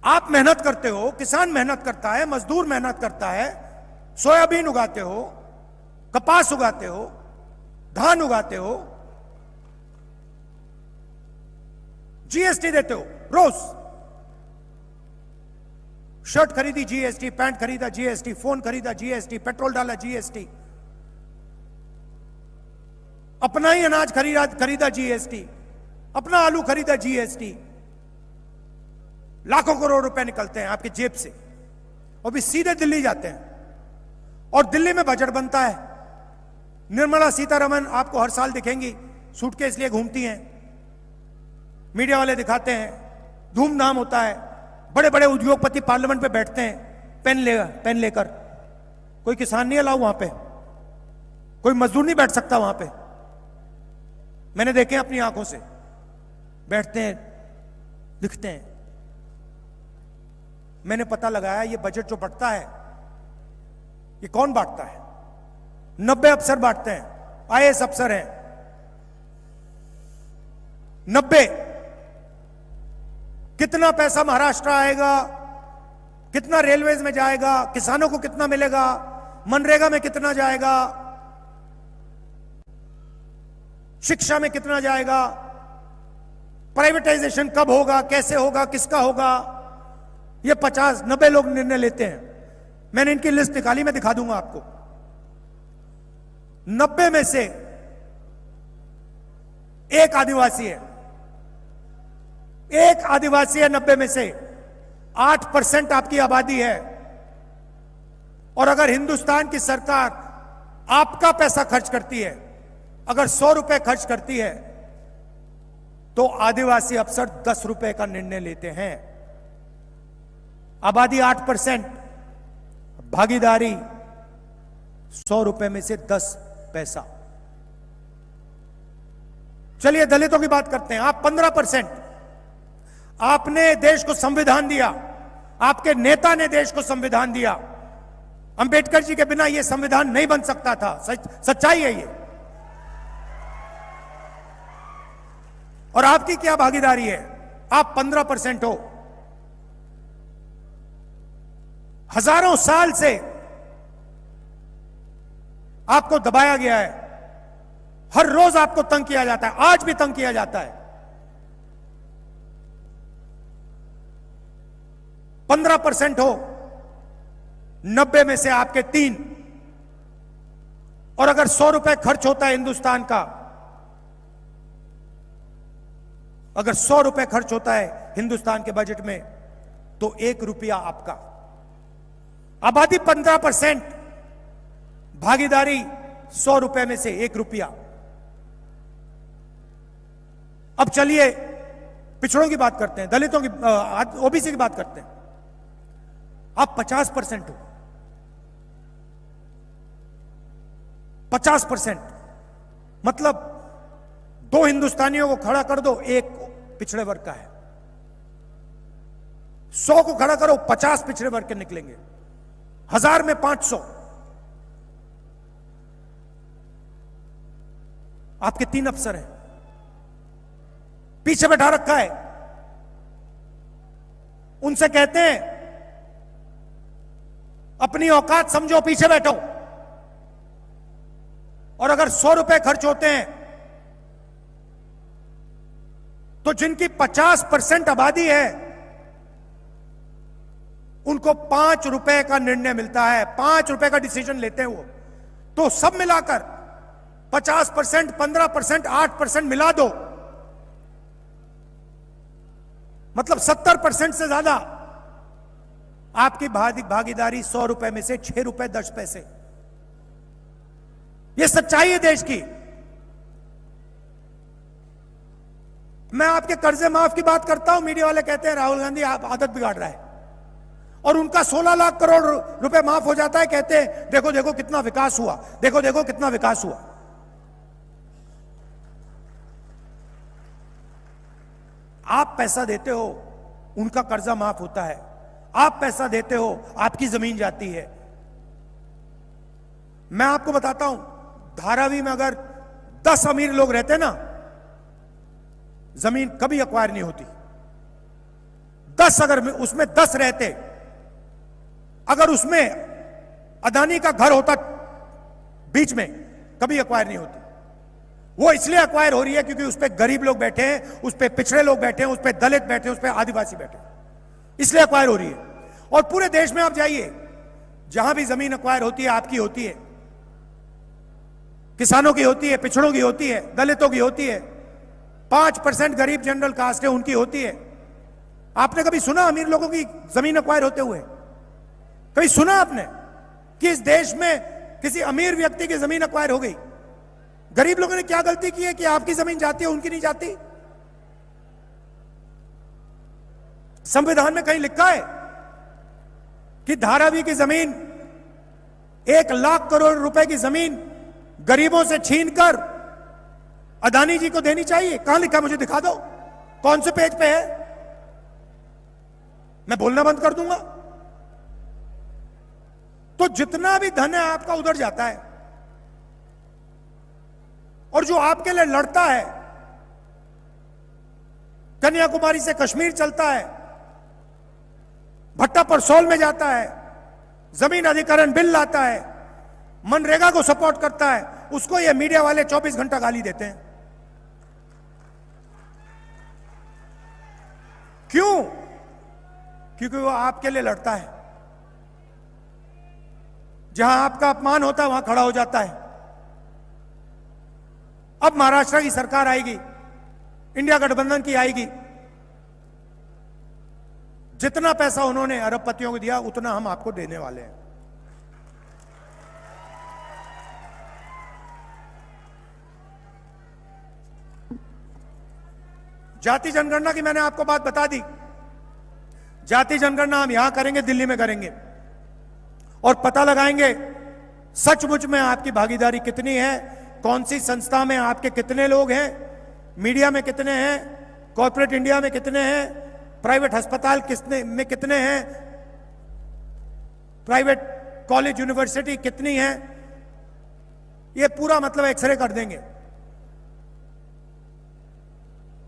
आप मेहनत करते हो, किसान मेहनत करता है, मजदूर मेहनत करता है, सोयाबीन उगाते हो, कपास उगाते हो, धान उगाते हो, जीएसटी देते हो रोज। शर्ट खरीदी जीएसटी, पैंट खरीदा जीएसटी, फोन खरीदा जीएसटी, पेट्रोल डाला जीएसटी, अपना ही अनाज खरीदा जीएसटी, अपना आलू खरीदा जीएसटी। लाखों करोड़ रुपए निकलते हैं आपकी जेब से और भी सीधे दिल्ली जाते हैं। और दिल्ली में बजट बनता है। निर्मला सीतारमण आपको हर साल दिखेंगी, सूटकेस लिए घूमती हैं, मीडिया वाले दिखाते हैं, धूमधाम होता है, बड़े बड़े उद्योगपति पार्लियामेंट पे बैठते हैं पेन लेकर। कोई किसान नहीं अलाउ वहां पे, कोई मजदूर नहीं बैठ सकता वहां पे। मैंने देखे अपनी आंखों से, बैठते हैं, लिखते हैं। मैंने पता लगाया ये बजट जो बढ़ता है ये कौन बांटता है? 90 अफसर बांटते हैं, आईएएस अफसर हैं 90। कितना पैसा महाराष्ट्र आएगा, कितना रेलवेज में जाएगा, किसानों को कितना मिलेगा, मनरेगा में कितना जाएगा, शिक्षा में कितना जाएगा, प्राइवेटाइजेशन कब होगा, कैसे होगा, किसका होगा, ये 50-90 लोग निर्णय लेते हैं। मैंने इनकी लिस्ट निकाली, मैं दिखा दूंगा आपको। 90 में से एक आदिवासी है, एक आदिवासी है 90 में से। 8% आपकी आबादी है। और अगर हिंदुस्तान की सरकार आपका पैसा खर्च करती है, अगर 100 रुपए खर्च करती है, तो आदिवासी अफसर 10 रुपए का निर्णय लेते हैं। आबादी 8%, भागीदारी 100 रुपए में से 10 पैसा। चलिए दलितों की बात करते हैं। आप 15%। आपने देश को संविधान दिया, आपके नेता ने देश को संविधान दिया। अंबेडकर जी के बिना यह संविधान नहीं बन सकता था। सच्चाई है ये। और आपकी क्या भागीदारी है? आप 15% हो। हजारों साल से आपको दबाया गया है, हर रोज आपको तंग किया जाता है, आज भी तंग किया जाता है। 15% हो, 90 में से आपके 3। और अगर 100 रुपए खर्च होता है हिंदुस्तान का, अगर 100 रुपए खर्च होता है हिंदुस्तान के बजट में, तो 1 रुपया आपका। आबादी 15%, भागीदारी 100 रुपए में से 1 रुपया। अब चलिए पिछड़ों की बात करते हैं, दलितों की, ओबीसी की बात करते हैं। आप 50% हो। 50% मतलब 2 हिंदुस्तानियों को खड़ा कर दो, 1 पिछड़े वर्ग का है। 100 को खड़ा करो, 50 पिछड़े वर्ग के निकलेंगे। 1000 में 500। आपके 3 अफसर हैं, पीछे बैठा रखा है। उनसे कहते हैं अपनी औकात समझो, पीछे बैठो। और अगर 100 रुपए खर्च होते हैं, तो जिनकी 50% आबादी है उनको 5 रुपए का निर्णय मिलता है, 5 रुपए का डिसीजन लेते हैं वो। तो सब मिलाकर 50%, 15%, 8% मिला दो, मतलब 70% से ज्यादा आपकी भागीदारी 100 रुपए में से 6 रुपए 10 पैसे। यह सच्चाई है देश की। मैं आपके कर्जे माफ की बात करता हूं, मीडिया वाले कहते हैं राहुल गांधी आप आदत बिगाड़ रहा है, और उनका 16 लाख करोड़ रुपए माफ हो जाता है, कहते हैं देखो देखो कितना विकास हुआ, देखो देखो कितना विकास हुआ। आप पैसा देते हो, उनका कर्जा माफ होता है। आप पैसा देते हो, आपकी जमीन जाती है। मैं आपको बताता हूं, धारावी में अगर 10 अमीर लोग रहते ना, जमीन कभी एक्वायर नहीं होती। 10 अगर उसमें 10 रहते, अगर उसमें अदानी का घर होता बीच में, कभी एक्वायर नहीं होती। वो इसलिए एक्वायर हो रही है क्योंकि उस पे गरीब लोग बैठे हैं, उस पे पिछड़े लोग बैठे हैं, उस पे दलित बैठे हैं, उस पे आदिवासी बैठे हैं, इसलिए एक्वायर हो रही है। और पूरे देश में आप जाइए, जहां भी जमीन एक्वायर होती है, आपकी होती है, किसानों की होती है, पिछड़ों की होती है, दलितों की होती है, 5% गरीब जनरल कास्ट है उनकी होती है। आपने कभी सुना अमीर लोगों की जमीन एक्वायर होते हुए? कभी सुना आपने कि इस देश में किसी अमीर व्यक्ति की जमीन एक्वायर हो गई? गरीब लोगों ने क्या गलती की है कि आपकी जमीन जाती है, उनकी नहीं जाती? संविधान में कहीं लिखा है कि धारावी की जमीन, 1 लाख करोड़ रुपए की जमीन गरीबों से छीनकर अदानी जी को देनी चाहिए? कहां लिखा, मुझे दिखा दो, कौन से पेज पे है? मैं बोलना बंद कर दूंगा। तो जितना भी धन है आपका उधर जाता है, और जो आपके लिए लड़ता है, कन्याकुमारी से कश्मीर चलता है, भट्टा परसोल में जाता है, जमीन अधिग्रहण बिल लाता है, मनरेगा को सपोर्ट करता है, उसको ये मीडिया वाले 24 घंटा गाली देते हैं। क्यों? क्योंकि वो आपके लिए लड़ता है। जहां आपका अपमान होता है वहां खड़ा हो जाता है। अब महाराष्ट्र की सरकार आएगी, इंडिया गठबंधन की आएगी, जितना पैसा उन्होंने अरबपतियों को दिया उतना हम आपको देने वाले हैं। जाति जनगणना की मैंने आपको बात बता दी। जाति जनगणना हम यहां करेंगे, दिल्ली में करेंगे, और पता लगाएंगे सचमुच में आपकी भागीदारी कितनी है, कौन सी संस्था में आपके कितने लोग हैं, मीडिया में कितने हैं, कॉर्पोरेट इंडिया में कितने हैं, प्राइवेट अस्पताल कितने में कितने हैं, प्राइवेट कॉलेज यूनिवर्सिटी कितनी है, ये पूरा मतलब एक्सरे कर देंगे।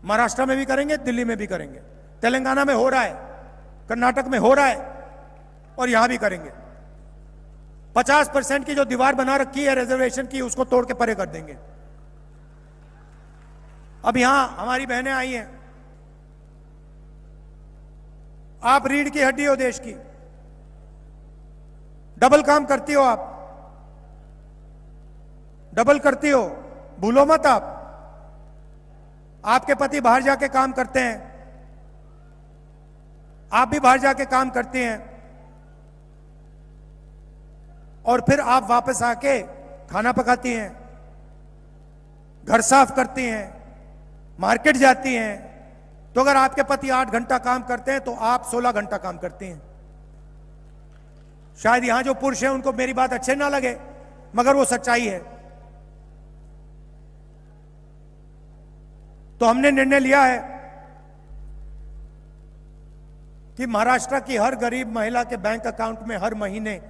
महाराष्ट्र में भी करेंगे, दिल्ली में भी करेंगे, तेलंगाना में हो रहा है, कर्नाटक में हो रहा है, और यहां भी करेंगे। 50% की जो दीवार बना रखी है रिजर्वेशन की, उसको तोड़ के परे कर देंगे। अब यहां हमारी बहनें आई हैं, आप रीढ़ की हड्डी हो देश की, डबल काम करती हो, आप डबल करती हो, भूलो मत आप। आपके पति बाहर जाके काम करते हैं, आप भी बाहर जाके काम करते हैं, और फिर आप वापस आके खाना पकाती हैं, घर साफ करती हैं, मार्केट जाती हैं। तो अगर आपके पति 8 घंटा काम करते हैं तो आप 16 घंटा काम करती हैं। शायद यहां जो पुरुष हैं उनको मेरी बात अच्छे ना लगे, मगर वो सच्चाई है। तो हमने निर्णय लिया है कि महाराष्ट्र की हर गरीब महिला के बैंक अकाउंट में हर महीने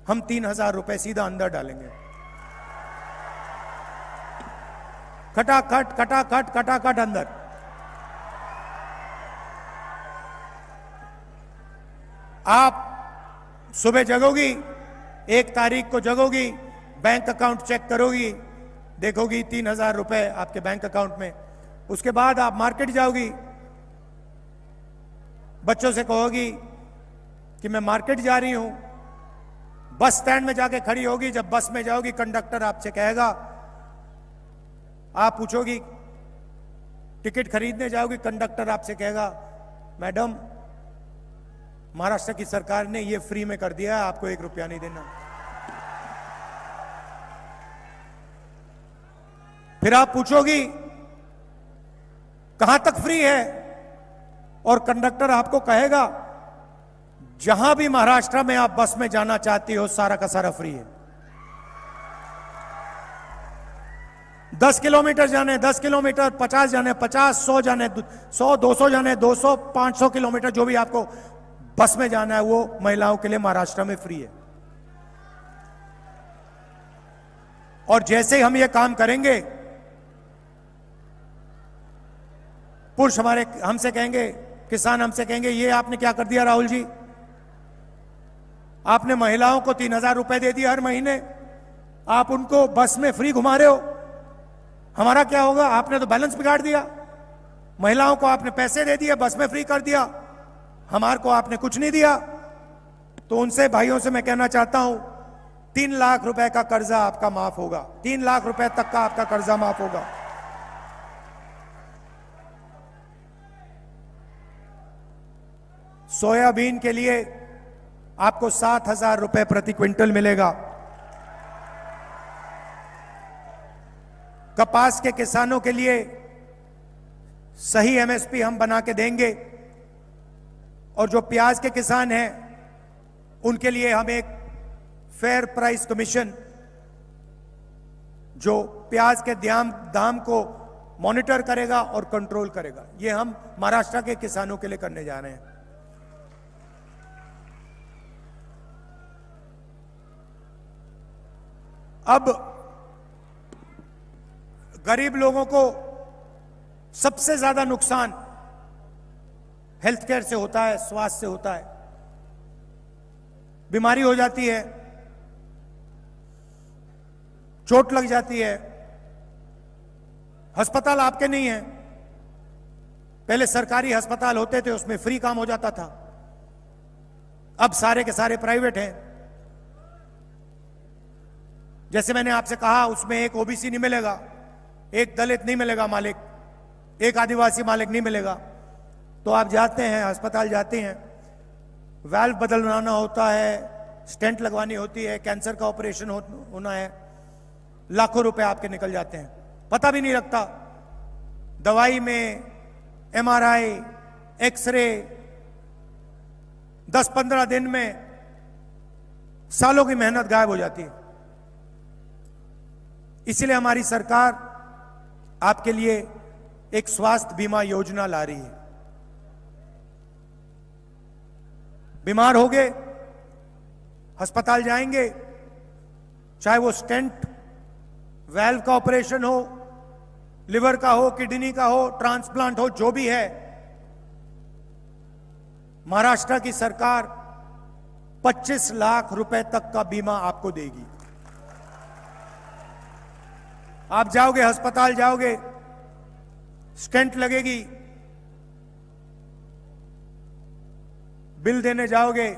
हम 3,000 रुपए सीधा अंदर डालेंगे। खटाखट खटाखट खटाखट अंदर। आप सुबह जगोगी, 1 तारीख को जगोगी, बैंक अकाउंट चेक करोगी, देखोगी 3,000 रुपए आपके बैंक अकाउंट में। उसके बाद आप मार्केट जाओगी, बच्चों से कहोगी कि मैं मार्केट जा रही हूं, बस स्टैंड में जाके खड़ी होगी। जब बस में जाओगी, कंडक्टर आपसे कहेगा, आप पूछोगी टिकट खरीदने जाओगी, कंडक्टर आपसे कहेगा, मैडम महाराष्ट्र की सरकार ने ये फ्री में कर दिया है, आपको 1 रुपया नहीं देना। फिर आप पूछोगी कहां तक फ्री है, और कंडक्टर आपको कहेगा जहां भी महाराष्ट्र में आप बस में जाना चाहती हो सारा का सारा फ्री है। 10 किलोमीटर जाने 10 किलोमीटर, 50 जाने 50, 100 जाने 100, 200 जाने 200, 500 किलोमीटर जो भी आपको बस में जाना है वो महिलाओं के लिए महाराष्ट्र में फ्री है। और जैसे ही हम ये काम करेंगे, पुरुष हमारे हमसे कहेंगे किसान हमसे कहेंगे ये आपने क्या कर दिया राहुल जी, आपने महिलाओं को 3,000 रुपए दे दिया हर महीने, आप उनको बस में फ्री घुमा रहे हो, हमारा क्या होगा? आपने तो बैलेंस बिगाड़ दिया। महिलाओं को आपने पैसे दे दिए, बस में फ्री कर दिया, हमारे को आपने कुछ नहीं दिया। तो उनसे भाइयों से मैं कहना चाहता हूं 3 लाख रुपए का कर्जा आपका माफ होगा, 3 लाख रुपए तक का आपका कर्जा माफ होगा। सोयाबीन के लिए आपको 7,000 रुपए प्रति क्विंटल मिलेगा। कपास के किसानों के लिए सही एमएसपी हम बना के देंगे, और जो प्याज के किसान हैं उनके लिए हम एक फेयर प्राइस कमीशन, जो प्याज के दाम को मॉनिटर करेगा और कंट्रोल करेगा, ये हम महाराष्ट्र के किसानों के लिए करने जा रहे हैं। अब गरीब लोगों को सबसे ज्यादा नुकसान हेल्थ केयर से होता है, स्वास्थ्य से होता है। बीमारी हो जाती है, चोट लग जाती है, अस्पताल आपके नहीं है। पहले सरकारी अस्पताल होते थे, उसमें फ्री काम हो जाता था, अब सारे के सारे प्राइवेट हैं। जैसे मैंने आपसे कहा, उसमें एक ओबीसी नहीं मिलेगा, एक दलित नहीं मिलेगा मालिक, एक आदिवासी मालिक नहीं मिलेगा। तो आप जाते हैं अस्पताल, जाते हैं, वाल्व बदलवाना होता है, स्टेंट लगवानी होती है, कैंसर का ऑपरेशन होना है, लाखों रुपए आपके निकल जाते हैं, पता भी नहीं लगता। दवाई में एमआरआई, एक्सरे, 10-15 दिन में सालों की मेहनत गायब हो जाती है। इसलिए हमारी सरकार आपके लिए एक स्वास्थ्य बीमा योजना ला रही है। बीमार हो गए, अस्पताल जाएंगे, चाहे वो स्टेंट, वाल्व का ऑपरेशन हो, लिवर का हो, किडनी का हो, ट्रांसप्लांट हो, जो भी है, महाराष्ट्र की सरकार 25 लाख रुपए तक का बीमा आपको देगी। आप जाओगे, अस्पताल जाओगे, स्टेंट लगेगी, बिल देने जाओगे,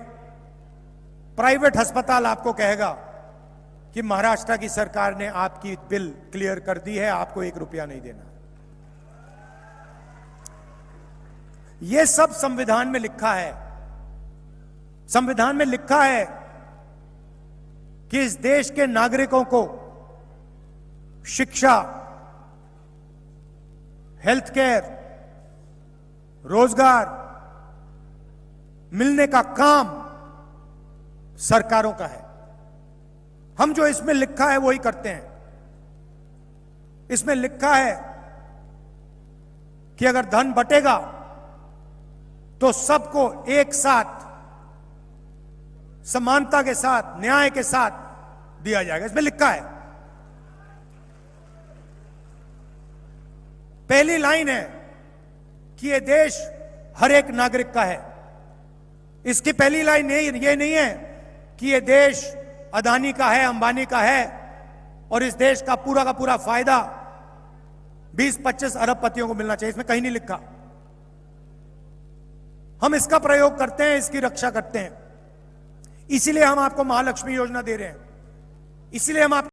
प्राइवेट अस्पताल आपको कहेगा कि महाराष्ट्र की सरकार ने आपकी बिल क्लियर कर दी है, आपको 1 रुपया नहीं देना। यह सब संविधान में लिखा है। संविधान में लिखा है कि इस देश के नागरिकों को शिक्षा, हेल्थ केयर, रोजगार मिलने का काम सरकारों का है। हम जो इसमें लिखा है वही करते हैं। इसमें लिखा है कि अगर धन बटेगा तो सबको एक साथ, समानता के साथ, न्याय के साथ दिया जाएगा, इसमें लिखा है। पहली लाइन है कि यह देश हर एक नागरिक का है। इसकी पहली लाइन ये नहीं है कि यह देश अदानी का है, अंबानी का है, और इस देश का पूरा फायदा 20-25 अरबपतियों को मिलना चाहिए, इसमें कहीं नहीं लिखा। हम इसका प्रयोग करते हैं, इसकी रक्षा करते हैं। इसीलिए हम आपको महालक्ष्मी योजना दे रहे हैं, इसीलिए हम आप